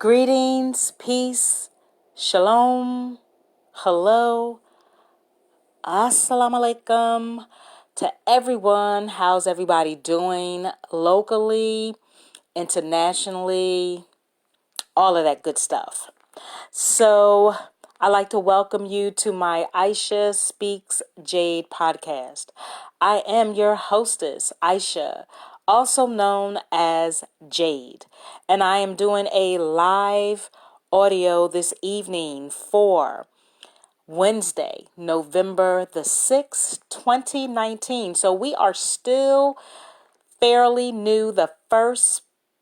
Greetings, peace, shalom, hello, assalamu alaikum to everyone. How's everybody doing locally, internationally, all of that good stuff. So I'd like to welcome you to my Aisha Speaks Jade podcast. I am your hostess, Aisha, also known as Jade, and I am doing a live audio this evening for Wednesday, November the 6th, 2019. So we are still fairly new,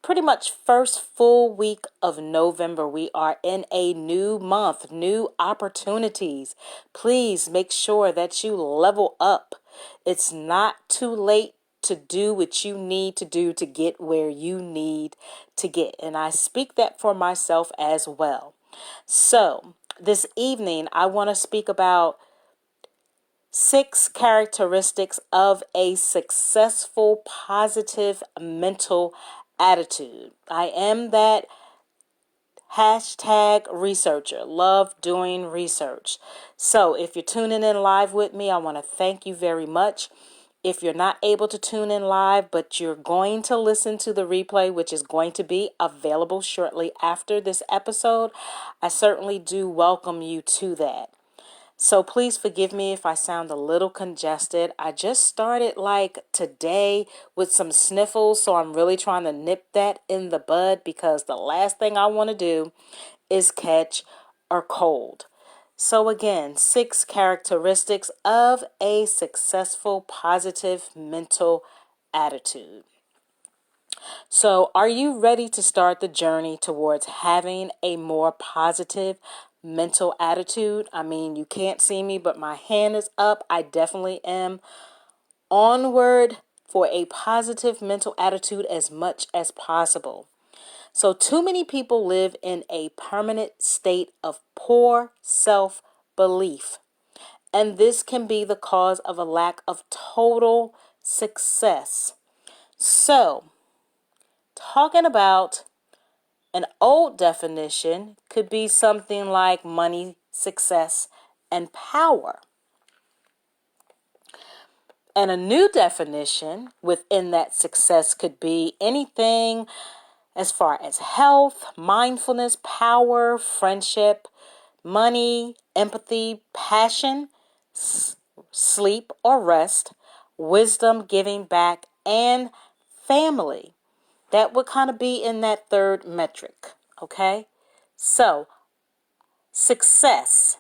pretty much first full week of November. We are in a new month, new opportunities. Please make sure that you level up. It's not too late to do what you need to do to get where you need to get. And I speak that for myself as well. So this evening, I want to speak about 6 characteristics of a successful, positive mental attitude. I am that hashtag researcher, love doing research. So if you're tuning in live with me, I want to thank you very much. If you're not able to tune in live, but you're going to listen to the replay, which is going to be available shortly after this episode, I certainly do welcome you to that. So please forgive me if I sound a little congested. I just started today with some sniffles, so I'm really trying to nip that in the bud because the last thing I want to do is catch a cold. So again, 6 characteristics of a successful, positive mental attitude. So are you ready to start the journey towards having a more positive mental attitude? I mean, you can't see me, but my hand is up. I definitely am onward for a positive mental attitude as much as possible. So too many people live in a permanent state of poor self-belief. And this can be the cause of a lack of total success. So, talking about an old definition could be something like money, success, and power. And a new definition within that success could be anything as far as health, mindfulness, power, friendship, money, empathy, passion, sleep or rest, wisdom, giving back, and family. That would kind of be in that third metric, okay? So, success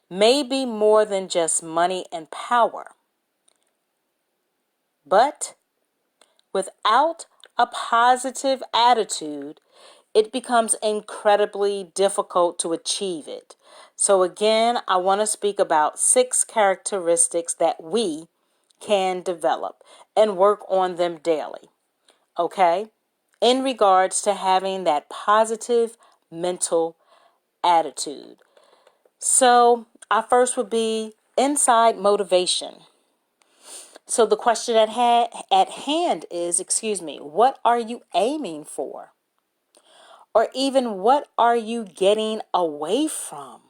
may be more than just money and power. But without a positive attitude, it becomes incredibly difficult to achieve it. So again, I want to speak about 6 characteristics that we can develop and work on them daily. Okay? In regards to having that positive mental attitude. So, our first would be inside motivation. So the question at hand is, what are you aiming for? Or even what are you getting away from?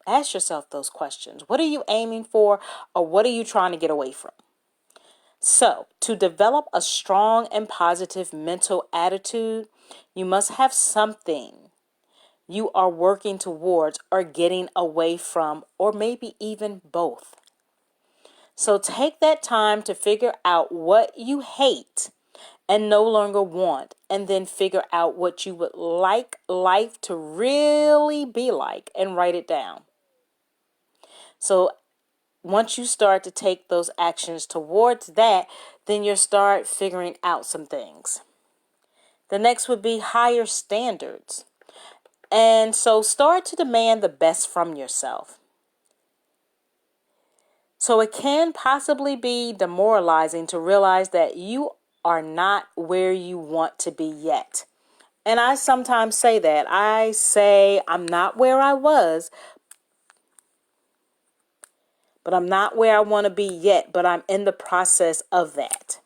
Ask yourself those questions. What are you aiming for, or what are you trying to get away from? So, to develop a strong and positive mental attitude, you must have something you are working towards or getting away from, or maybe even both. So take that time to figure out what you hate and no longer want, and then figure out what you would like life to really be like and write it down. So once you start to take those actions towards that, then you'll start figuring out some things. The next would be higher standards. And so start to demand the best from yourself. So it can possibly be demoralizing to realize that you are not where you want to be yet. And I sometimes say that. I say I'm not where I was, but I'm not where I want to be yet, but I'm in the process of that.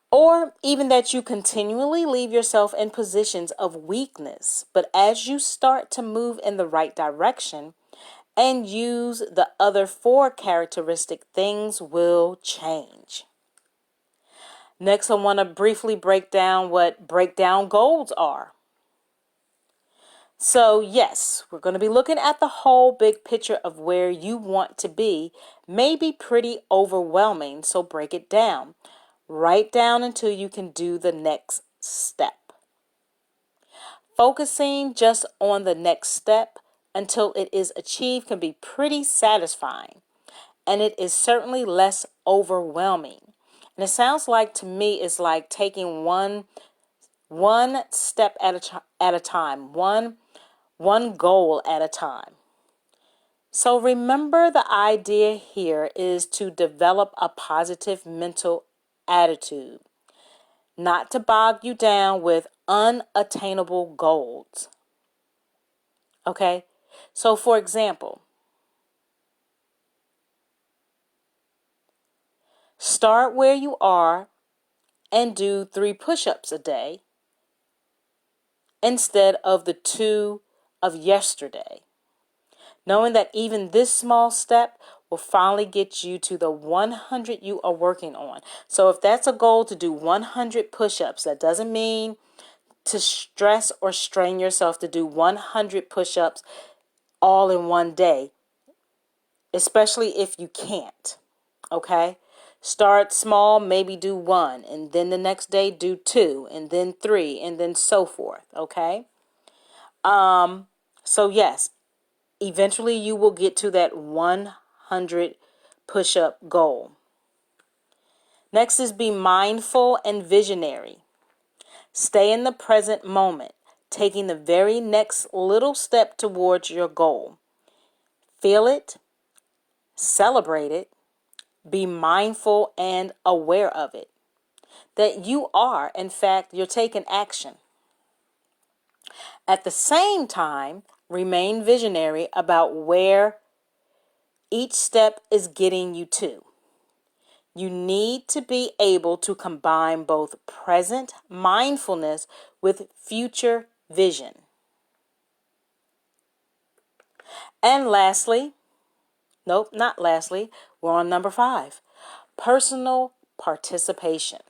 Or even that you continually leave yourself in positions of weakness. But as you start to move in the right direction and use the other 4 characteristic, things will change. Next, I want to briefly break down what breakdown goals are. So yes, we're going to be looking at the whole big picture of where you want to be. May be pretty overwhelming, so break it down. Write down until you can do the next step. Focusing just on the next step until it is achieved can be pretty satisfying, and it is certainly less overwhelming. And it sounds like to me it's like taking one step at a time, one goal at a time. So remember, the idea here is to develop a positive mental attitude, not to bog you down with unattainable goals. Okay? So for example, start where you are and do 3 push-ups a day instead of the 2 of yesterday, knowing that even this small step will finally get you to the 100 you are working on. So if that's a goal to do 100 push-ups, that doesn't mean to stress or strain yourself to do 100 push-ups all in one day, especially if you can't. Okay? Start small, maybe do 1, and then the next day do 2, and then 3, and then so forth. Okay? So yes, eventually you will get to that 100 push-up goal. Next is be mindful and visionary. Stay in the present moment, taking the very next little step towards your goal. Feel it, celebrate it, be mindful and aware of it. That you are, in fact, you're taking action. At the same time, remain visionary about where each step is getting you to. You need to be able to combine both present mindfulness with future vision. And lastly, nope, not lastly, we're on number 5, personal participation.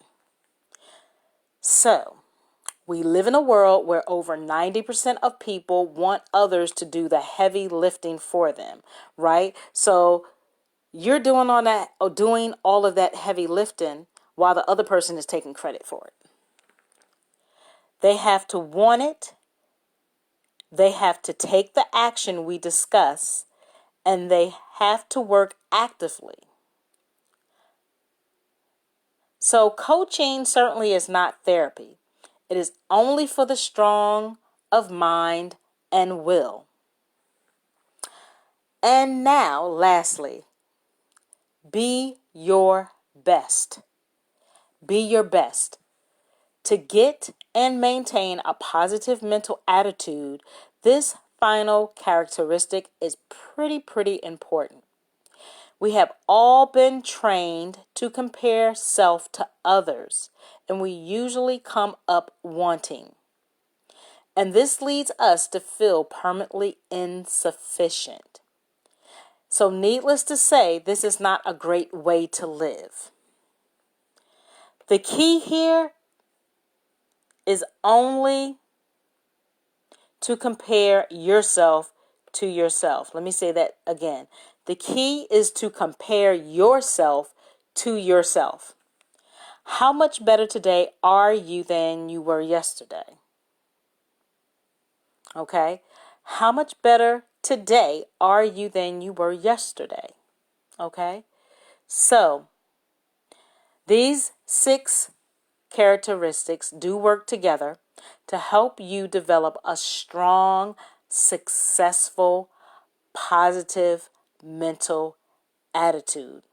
So, we live in a world where over 90% of people want others to do the heavy lifting for them, right? So, you're doing all of that heavy lifting while the other person is taking credit for it. They have to want it. They have to take the action we discuss, and they have to work actively. So coaching certainly is not therapy. It is only for the strong of mind and will. And now, lastly, be your best. Be your best. To get and maintain a positive mental attitude, this final characteristic is pretty important. We have all been trained to compare self to others, and we usually come up wanting. And this leads us to feel permanently insufficient. So needless to say, this is not a great way to live. The key here is only to compare yourself to yourself. Let me say that again. The key is to compare yourself to yourself. How much better today are you than you were yesterday? Okay? How much better today are you than you were yesterday? Okay? So, these 6 characteristics do work together to help you develop a strong, successful, positive mental attitude.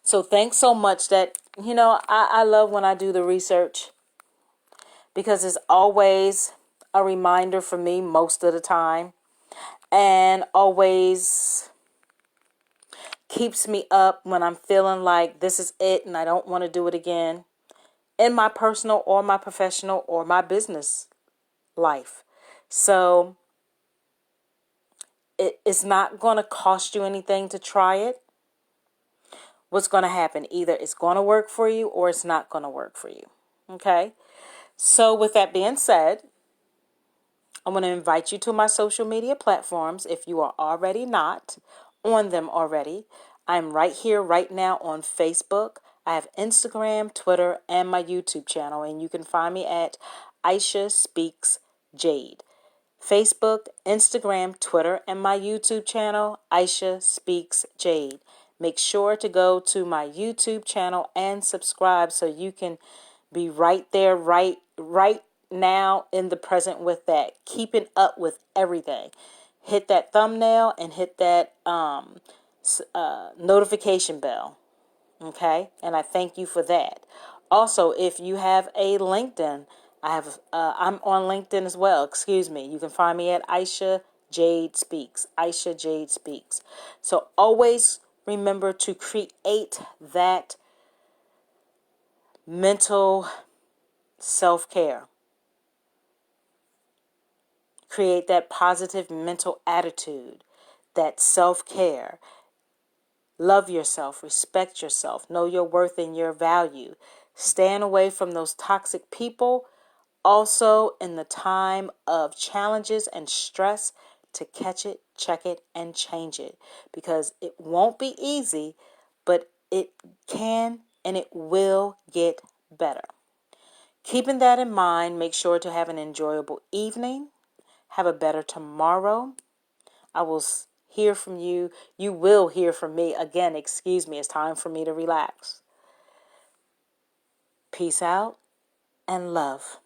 So thanks so much that, I love when I do the research because it's always a reminder for me most of the time, and always keeps me up when I'm feeling like this is it and I don't want to do it again in my personal or my professional or my business life. So it's not going to cost you anything to try it. What's going to happen? Either it's going to work for you or it's not going to work for you. Okay? So with that being said, I'm going to invite you to my social media platforms if you are already not on them already. I'm right here, right now on Facebook. I have Instagram, Twitter, and my YouTube channel, and you can find me at Aisha Speaks Jade. Facebook, Instagram, Twitter, and my YouTube channel, Aisha Speaks Jade. Make sure to go to my YouTube channel and subscribe so you can be right there, right now in the present with that. Keeping up with everything. Hit that thumbnail and hit that notification bell. Okay, and I thank you for that. Also, if you have a LinkedIn, I'm on LinkedIn as well. Excuse me. You can find me at Aisha Jade Speaks. Aisha Jade Speaks. So always remember to create that mental self-care. Create that positive mental attitude, that self-care. Love yourself, respect yourself, know your worth and your value. Stand away from those toxic people. Also, in the time of challenges and stress, to catch it, check it, and change it. Because it won't be easy, but it can and it will get better. Keeping that in mind, make sure to have an enjoyable evening. Have a better tomorrow. I will hear from you. You will hear from me again. Excuse me. It's time for me to relax. Peace out and love.